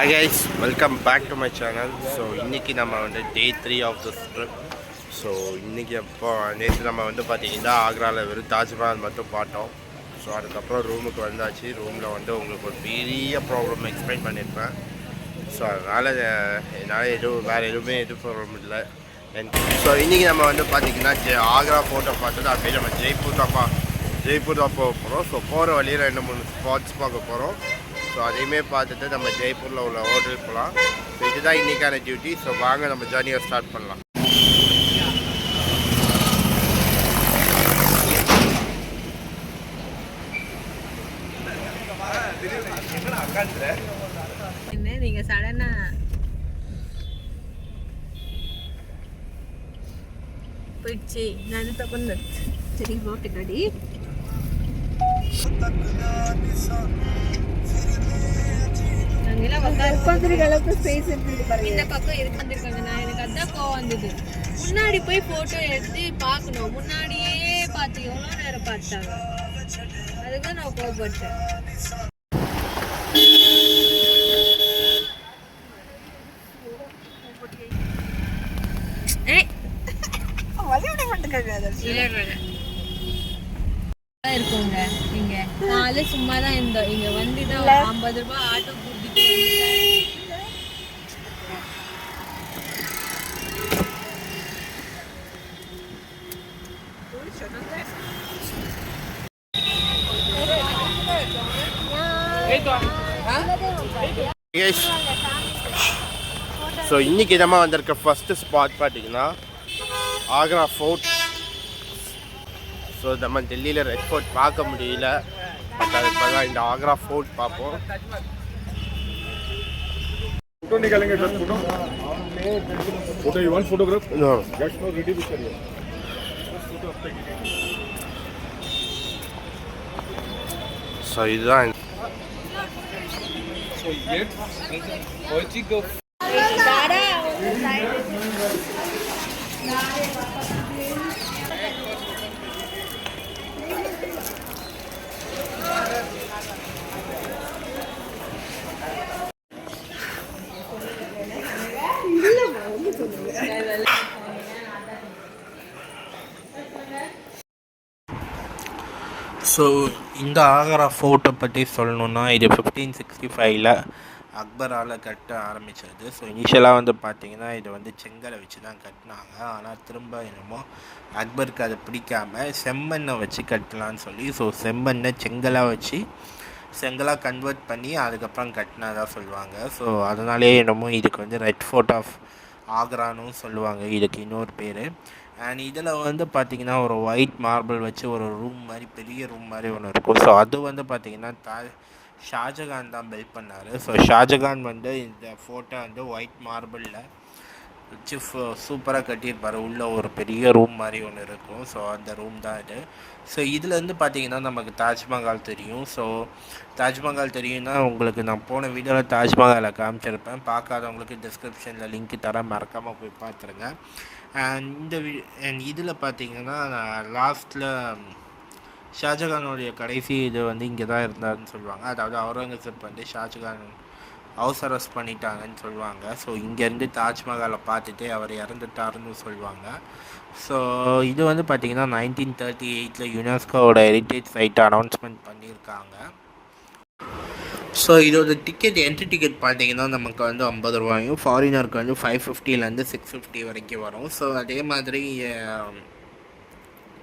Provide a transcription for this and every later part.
Hi guys, welcome back to my channel. So இன்னைக்கு நம்ம வந்து டே 3 ஆஃப் தி ட்ரிப். ஸோ இன்றைக்கி அப்போ நேற்று நம்ம வந்து பார்த்திங்கன்னா ஆக்ராவில் வெறும் தாஜ்மஹால் மட்டும் பார்த்தோம். ஸோ அதுக்கப்புறம் ரூமுக்கு வந்தாச்சு. ரூமில் வந்து உங்களுக்கு ஒரு பெரிய ப்ராப்ளம் எக்ஸ்பிளைன் பண்ணியிருப்பேன். ஸோ அதனால் என்னால் வேறு எதுவும் ப்ராப்ளம் இல்லை. ஸோ இன்றைக்கி நம்ம வந்து பார்த்திங்கன்னா ஆக்ரா ஃபோட்டோ பார்த்தது அப்படியே நம்ம ஜெய்ப்பூர் தான் போக போகிறோம். ஸோ போகிற வழியில் 2-3 ஸ்பாட்ஸ் பார்க்க போகிறோம். ஸோ அதையுமே பார்த்துட்டு நம்ம ஜெய்ப்பூரில் உள்ள ஹோட்டல் போகலாம். ஸோ இதுதான் இன்றைக்கான டியூட்டி. ஸோ வாங்க நம்ம ஜேர்னியை ஸ்டார்ட் பண்ணலாம். நீங்க சடனா போயிடுச்சு. நான் தப்பு சரி போட்டு கடி இந்த பக்கம் எதுக்கு வந்திருக்காங்க? நான் எனக்கு அதான் கோவம் வந்தது. முன்னாடி போய் போட்டோ எடுத்து பார்க்கணும். முன்னாடியே பார்த்து எவ்வளோ நேரம் பார்த்தாங்க. அதுதான் நான் கோவப்பட்டேன். இருக்கோங்க இங்க காலை சும்மா தான் இருந்தோம். இங்க வந்து தான் 50 ரூபாய் ஆட்டோ கூட்டிட்டு ஸோ இன்றைக்கி நம்ம வந்திருக்க ஃபஸ்ட்டு ஸ்பாட் பார்த்தீங்கன்னா ஆக்ரா ஃபோர்ட். ஸோ நம்ம டெல்லியில் ரெட் ஃபோர்ட் பார்க்க முடியல. பட் அதுக்கு பதிலாக இந்த ஆக்ரா ஃபோர்ட் பார்ப்போம். फोटो निकालेंगे sir. Photo you want photograph? No. That's not ready to share. So இதுதான். So yet logic of so இந்த ஆக்ரா ஃபோர்ட்டை பற்றி சொல்லணுன்னா இது 1565 அக்பரால் கட்ட ஆரம்பித்தது. ஸோ இனிஷியலாக வந்து பார்த்திங்கன்னா இது வந்து செங்கலை வச்சு தான் கட்டினாங்க. ஆனால் திரும்ப என்னமோ அக்பருக்கு அதை பிடிக்காமல் செம்மண்ணை வச்சு கட்டலான்னு சொல்லி ஸோ செம்மண்ணை செங்கலாக கன்வெர்ட் பண்ணி அதுக்கப்புறம் கட்டினதாக சொல்லுவாங்க. ஸோ அதனாலே என்னமோ இதுக்கு வந்து ரெட் ஃபோர்ட் ஆஃப் ஆக்ரானும் சொல்லுவாங்க. இதுக்கு இன்னொரு பேர். அண்ட் இதில் வந்து பார்த்திங்கன்னா ஒரு ஒயிட் மார்பிள் வச்சு ஒரு ரூம் மாதிரி பெரிய ரூம் மாதிரி ஒன்று இருக்கும். ஸோ அது வந்து பார்த்திங்கன்னா ஷாஜகான் தான் பில்ட் பண்ணார். ஸோ ஷாஜகான் வந்து இந்த ஃபோட்டோ வந்து ஒயிட் மார்பிளில் வச்சு சூப்பராக கட்டியிருப்பார். உள்ளே ஒரு பெரிய ரூம் மாதிரி ஒன்று இருக்கும். ஸோ அந்த ரூம் தான் இது. ஸோ இதில் வந்து பார்த்திங்கன்னா நமக்கு தாஜ்மஹால் தெரியும். ஸோ தாஜ்மஹால் தெரியும்னா உங்களுக்கு நான் போன வீடியோவில் தாஜ்மஹாலை காமிச்சிருப்பேன். பார்க்காதவங்களுக்கு டிஸ்கிரிப்ஷனில் லிங்க் தரேன், மறக்காமல் போய் பார்த்துருங்க. அண்ட் இதில் பார்த்திங்கன்னா லாஸ்ட்டில் ஷாஜகானுடைய கடைசி இது வந்து இங்கே தான் இருந்தாருன்னு சொல்லுவாங்க. அதாவது அவுரங்கசீப் வந்து ஷாஜகான் ஹவுஸ் அரெஸ்ட் பண்ணிட்டாங்கன்னு சொல்லுவாங்க. ஸோ இங்கேருந்து தாஜ்மஹாலை பார்த்துட்டு அவர் இறந்துட்டாருன்னு சொல்லுவாங்க. ஸோ இது வந்து பார்த்திங்கன்னா 1938 யுனெஸ்கோவோட ஹெரிட்டேஜ் சைட்டை அனௌன்ஸ்மெண்ட் பண்ணியிருக்காங்க. ஸோ இதோட என்ட்ரி டிக்கெட் பார்த்திங்கன்னா நமக்கு வந்து 50 ரூபாயும், ஃபாரினருக்கு வந்து 550 650 வரைக்கும் வரும். ஸோ அதே மாதிரி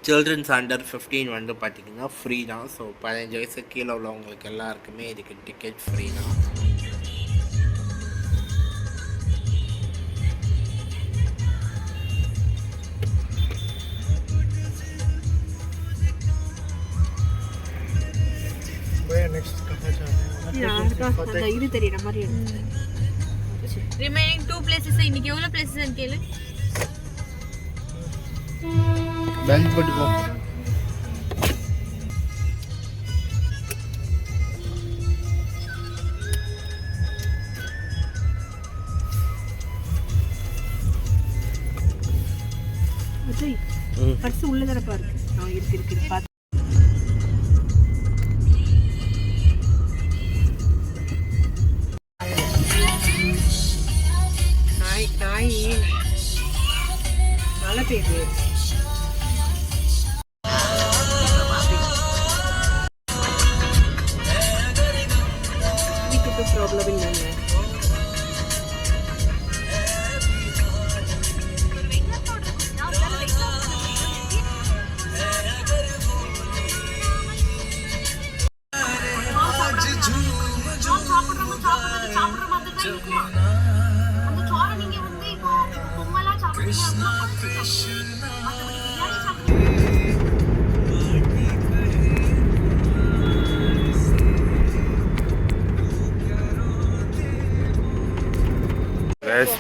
சில்ட்ரன்ஸ் அண்டர் 15 வந்து பார்த்திங்கன்னா ஃப்ரீ தான். ஸோ 15 வயசு கீழே உள்ளவங்களுக்கு எல்லாருக்குமே இதுக்கு டிக்கெட் ஃப்ரீ தான். இது தெரியற மாதிரி ரிமைனிங் 2 பிளேसेस. இன்னைக்கு எவ்வளவு பிளேसेस கேளு. பெல் பட்டு போ. பர்ஸ் உள்ள தான பாரு. இருக்கு பாத்து. பேரு ப்ராப்ளம் இல்லைங்க.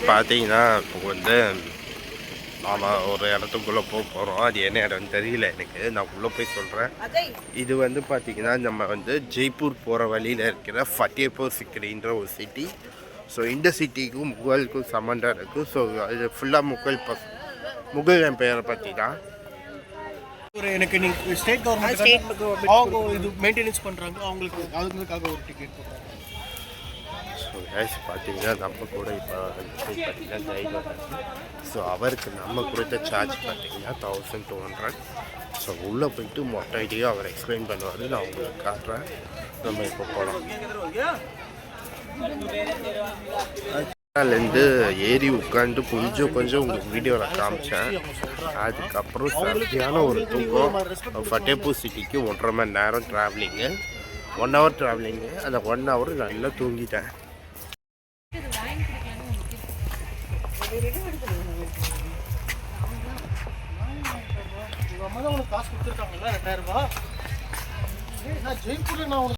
பார்த்தீங்கன்னா இப்போ வந்து நாம் ஒரு இடத்துக்குள்ளே போக போகிறோம். அது என்ன இடம்னு தெரியல எனக்கு, நான் உள்ளே போய் சொல்கிறேன். இது வந்து பார்த்திங்கன்னா நம்ம வந்து ஜெய்ப்பூர் போகிற வழியில் இருக்கிற ஃபத்தேபூர் சிக்ரின்ற ஒரு சிட்டி. ஸோ இந்த சிட்டிக்கும் முகலுக்கும் சம்மந்தம் இருக்குது. ஸோ அது ஃபுல்லாக முகல் எம்பையரை பற்றி தான். எனக்கு நீங்கள் ஸ்டேட் கவர்மெண்ட் அவங்க இது மெயின்டெனன்ஸ் பண்ணுறாங்க, அவங்களுக்காக ஒரு டிக்கெட் போடுறாங்க. ஸோ கேஸ் பார்த்தீங்கன்னா நம்ம கூட இப்போ பார்த்தீங்கன்னா கைடு வராங்க. ஸோ அவருக்கு நம்ம கொடுத்த சார்ஜ் பார்த்தீங்கன்னா 1200. ஸோ உள்ளே போயிட்டு மொட்டை ஐடியா அவர் எக்ஸ்பிளைன் பண்ணுவார். நான் உங்களுக்கு காட்டுறேன். நம்ம இப்போ போகலாம். அதுலேருந்து ஏறி உட்காந்து கொஞ்சம் உங்களுக்கு வீடியோவில் காமிச்சேன். அதுக்கப்புறம் சரியான ஒரு தூக்கம். ஃபத்தேபூர் சிட்டிக்கு 1.5 மணி நேரம் ட்ராவலிங்கு, 1 ஹவர் ட்ராவலிங்கு. அந்த 1 ஹவர் நல்லா தூங்கிட்டேன். காசு கொடுத்துருக்காங்கல்ல 2000 ரூபாய். நான் ஜெய்ப்பூரில் நான்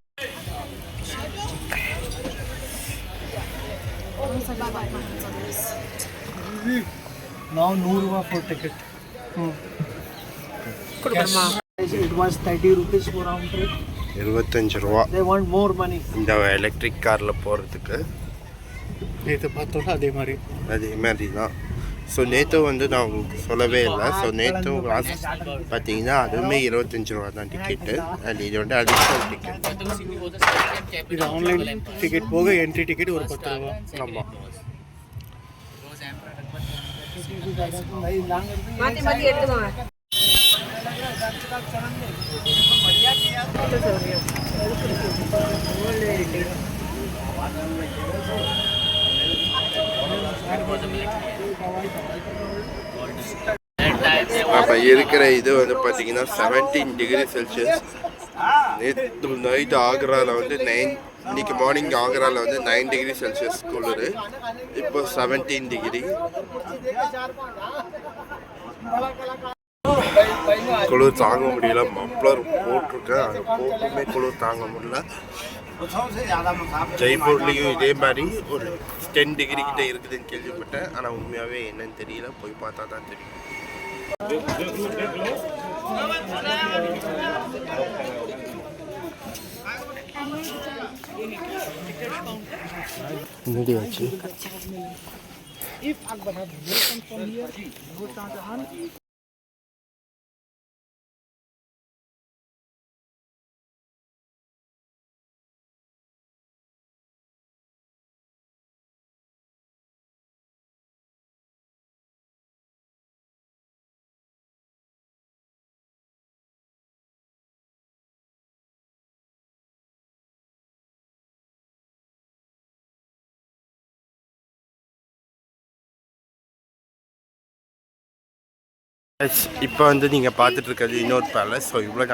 now 100 rupees for ticket. It was 30 rupees for round trip. 25 ரூபா. They want more money. இந்த எலக்ட்ரிக் காரில் போகிறதுக்கு. நேற்று பார்த்தோன்னா அதே மாதிரி தான். ஸோ நேற்று வந்து நான் உங்களுக்கு சொல்லவே இல்லை. ஸோ நேற்று பார்த்தீங்கன்னா அதுவுமே 25 ரூபா தான் டிக்கெட்டு. அண்ட் இது வந்து அடிஷ்னல் டிக்கெட். இது ஆன்லைன் டிக்கெட் போக என்ட்ரி டிக்கெட் ஒரு 10 ரூபா. ஆமாம். மாற்றி மாற்றி எடுத்துவாங்க. அப்போ இருக்கிற இது வந்து பார்த்தீங்கன்னா 17 டிகிரி செல்சியஸ். நேற்று நைட்டு ஆக்ராவில் வந்து 9, இன்னைக்கு மார்னிங் ஆக்ராவில் வந்து 9 டிகிரி செல்சியஸ் குளிர். இப்போ 17 டிகிரி. குளிர் தாங்க முடியல. மப்ளர் போட்டிருக்கேன், அது போட்டுமே குளிர் தாங்க முடியல. ஜெய்ப்பூர்லேயும் இதே மாதிரி ஒரு 10 டிகிரி கிட்ட இருக்குதுன்னு கேள்விப்பட்டேன். ஆனால் உண்மையாகவே என்னன்னு தெரியல, போய் பார்த்தா தான் தெரியும். முடியாச்சு. இப்போ வந்து நீங்கள் பார்த்துட்டு இருக்கிறது இன்னொரு பேலஸ். ஸோ இவ்வளோ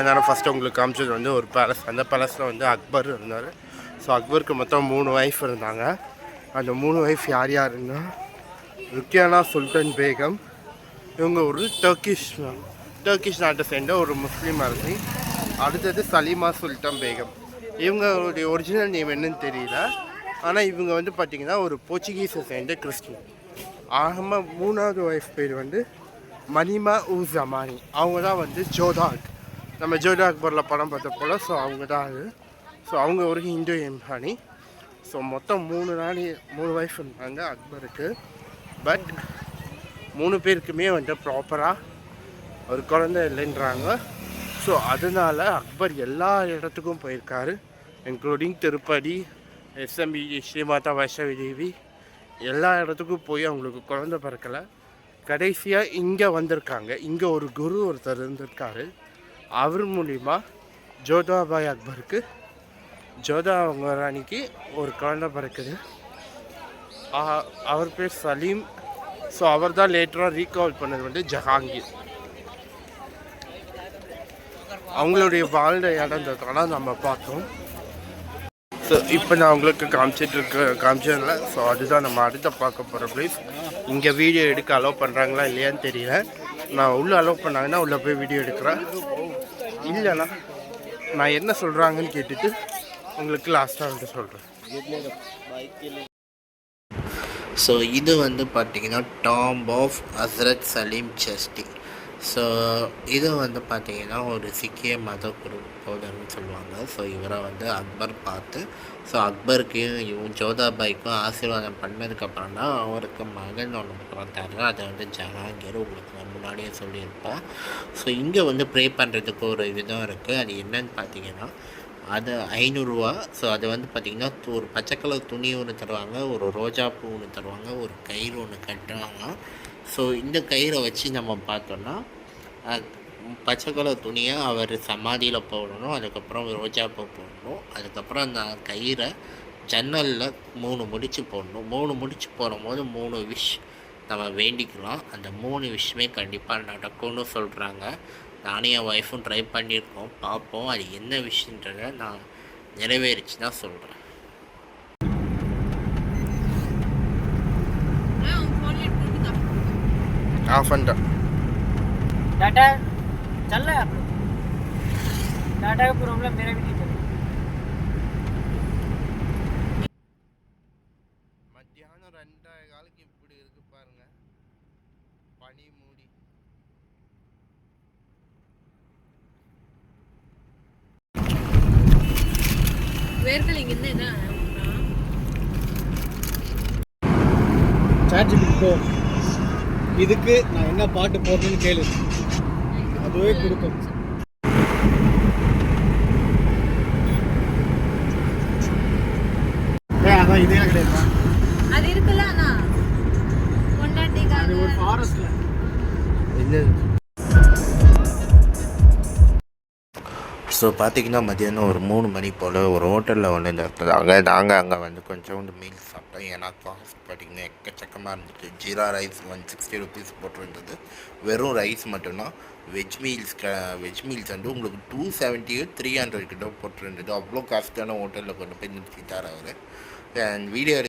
நேரம் ஃபஸ்ட்டு உங்களுக்கு காமிச்சது வந்து ஒரு பேலஸ். அந்த பேலஸில் வந்து அக்பர் இருந்தார். ஸோ அக்பருக்கு மொத்தம் 3 ஒய்ஃப் இருந்தாங்க. அந்த 3 ஒய்ஃப் யாருன்னா ருக்கியானா சுல்தான் பேகம். இவங்க ஒரு டர்க்கிஷ் நாட்டை சேர்ந்த ஒரு முஸ்லீம் அரசி. அடுத்தது சலீமா சுல்தான் பேகம். இவங்களுடைய ஒரிஜினல் நேம் என்னன்னு தெரியல. ஆனால் இவங்க வந்து பார்த்திங்கன்னா ஒரு போர்ச்சுகீஸை சேர்ந்த கிறிஸ்டின். ஆகமாக 3வது ஒய்ஃப் பேர் வந்து மணிமா ஜமானி. அவங்க தான் வந்து ஜோதாக், நம்ம ஜோதா அக்பரில் படம் பார்த்த போல். ஸோ அவங்க தான் அது. ஸோ அவங்க ஒரு ஹிந்து எம்பானி. ஸோ மொத்தம் 3 ஒய்ஃப் இருந்தாங்க அக்பருக்கு. பட் 3 பேருக்குமே வந்து ப்ராப்பராக ஒரு குழந்தை இல்லைன்றாங்க. ஸோ அதனால் அக்பர் எல்லா இடத்துக்கும் போயிருக்காரு, இன்க்ளூடிங் திருப்பதி, எஸ்எம்பி, ஸ்ரீமாதா வைஷ்ணவி தேவி. எல்லா இடத்துக்கும் போய் அவங்களுக்கு குழந்தை பிறக்கலை. கடைசியாக இங்கே வந்திருக்காங்க. இங்கே ஒரு குரு ஒருத்தர் இருந்திருக்காரு. அவர் மூலிமா ஜோதாபாய் அக்பருக்கு ஜோதா அவங்க ராணிக்கு ஒரு குழந்தை பிறக்குது. அவர் பேர் சலீம். ஸோ அவர் தான் லேட்டராக ரீகால் பண்ணது வந்து ஜஹாங்கீர். அவங்களுடைய வாழ்ந்த இடன்றதுனால நம்ம பார்த்தோம். ஸோ இப்போ நான் உங்களுக்கு காமிச்சதில்ல. ஸோ அதுதான் நம்ம அடுத்த பார்க்க போகிற ப்ளேஸ். இங்கே வீடியோ எடுக்க அலோவ் பண்ணுறாங்களா இல்லையான்னு தெரியல. நான் உள்ளே அலோவ் பண்ணாங்கன்னா உள்ளே போய் வீடியோ எடுக்கிறேன். இல்லைண்ணா நான் என்ன சொல்கிறாங்கன்னு கேட்டுட்டு உங்களுக்கு லாஸ்ட்டாக வந்து சொல்கிறேன். ஸோ இது வந்து பார்த்திங்கன்னா tomb of Hazrat Salim Chishti. So இது வந்து பார்த்திங்கன்னா ஒரு சீக்கிய மத குருன்னு சொல்லுவாங்க. ஸோ இவரை வந்து அக்பர் பார்த்து ஸோ அக்பருக்கும் இவன் ஜோதாபாய்க்கும் ஆசீர்வாதம் பண்ணதுக்கப்புறம் தான் அவருக்கு மகன் ஒன்று பிறந்தாரு. அதை வந்து ஜஹாங்கீர் உங்களுக்கு நான் முன்னாடியே சொல்லியிருப்பேன். ஸோ இங்கே வந்து ப்ரே பண்ணுறதுக்கு ஒரு விதம் இருக்குது. அது என்னன்னு பார்த்தீங்கன்னா அது 500 ரூபா. ஸோ அது வந்து பார்த்திங்கன்னா ஒரு பச்சை கலர் துணி ஒன்று தருவாங்க, ஒரு ரோஜா பூ ஒன்று தருவாங்க, ஒரு கயிறு ஒன்று கட்டுவாங்க. ஸோ இந்த கயிறை வச்சு நம்ம பார்த்தோன்னா பச்சை கலர் துணியை அவர் சமாதியில் போடணும், அதுக்கப்புறம் ரோஜா பூ போடணும், அதுக்கப்புறம் அந்த கயிறை ஜன்னலில் 3 முடிச்சு போடணும். 3 முடிச்சு போடும்போது 3 விஷ் நம்ம வேண்டிக்கலாம். அந்த 3 விஷயமே கண்டிப்பாக நடக்கும்னு சொல்கிறாங்க. நானும் என் ஒய்ஃபும் ட்ரை பண்ணியிருக்கோம், பார்ப்போம் அது என்ன விஷயன்றதை நான் நிறைவேறிச்சு தான் சொல்கிறேன். ஆஃப் பண்ணிட்டேன். डाटा चल रहा है आप लोग? डाटा का प्रॉब्लम मेरा भी नहीं चल रहा. மத்தியானம் 2:15 இப்படி இருக்கு பாருங்க, பனி மூடி. வேர்க்கலிங்க என்ன சாட் ஜிபிடி போ, இதுக்கு நான் என்ன பாட்டு போடணும்னு கேளு, அதுவே கொடுக்கும். அதான் இதே கிடையாது, அது இருக்குல்ல அண்ணா கொண்டாட்டிக்காக ஒரு ஃபாரஸ்ட்ல என்ன. ஸோ பார்த்திங்கன்னா மதியானம் ஒரு 3 மணி போல் ஒரு ஹோட்டலில் வந்து நிறுத்துறாங்க. நாங்கள் அங்கே வந்து கொஞ்சோண்டு மீல்ஸ் சாப்பிட்டோம். ஏன்னா காஸ்ட் பார்த்திங்கன்னா எக்கச்சக்கமாக இருந்துச்சு. ஜீரா ரைஸ் 160 ருபீஸ் போட்டிருந்தது. வெறும் ரைஸ் மட்டும்தான். வெஜ் மீல்ஸ் வந்து உங்களுக்கு 270 300 கிட்ட போட்டிருந்தது. அவ்வளோ காஸ்ட்டான ஹோட்டலில் கொண்டு போய் நிறுத்திட்டார் அவர். அண்ட் வீடியோ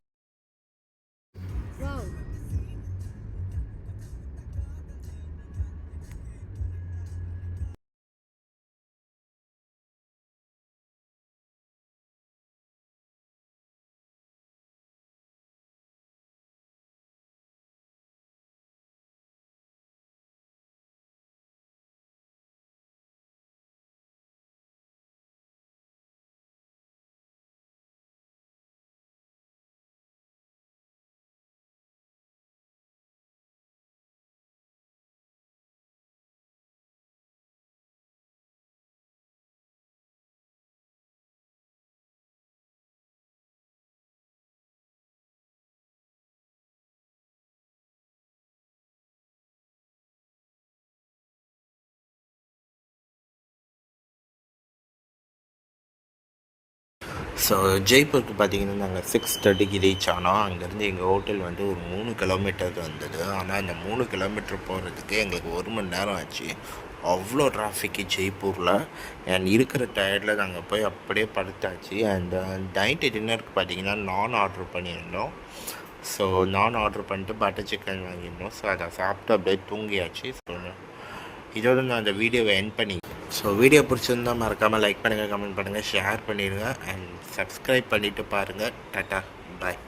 ஸோ ஜெய்ப்பூருக்கு பார்த்திங்கன்னா நாங்கள் 6:30க்கு ரீச் ஆனோம். அங்கேருந்து எங்கள் ஹோட்டல் வந்து ஒரு 3 கிலோமீட்டர் வந்தது. ஆனால் இந்த 3 கிலோமீட்டர் போகிறதுக்கு எங்களுக்கு 1 மணி நேரம் ஆச்சு. அவ்வளோ டிராஃபிக்கு ஜெய்ப்பூரில். அண்ட் இருக்கிற டயர்டில் நாங்கள் போய் அப்படியே படுத்தாச்சு. அண்ட் நைட்டு டின்னருக்கு பார்த்திங்கன்னா நான் ஆர்டர் பண்ணியிருந்தோம். ஸோ நான் ஆர்டர் பண்ணிட்டு பட்டர் சிக்கன் வாங்கியிருந்தோம். ஸோ அதை சாப்பிட்டு அப்படியே தூங்கியாச்சு. ஸோ இதோடு நான் அந்த வீடியோவை எண்ட் பண்ணி ஸோ வீடியோ பிடிச்சிருந்தா மறக்காமல் லைக் பண்ணுங்கள், கமெண்ட் பண்ணுங்கள், ஷேர் பண்ணிடுங்க அண்ட் சப்ஸ்கிரைப் பண்ணிவிட்டு பாருங்கள். டாட்டா பாய்.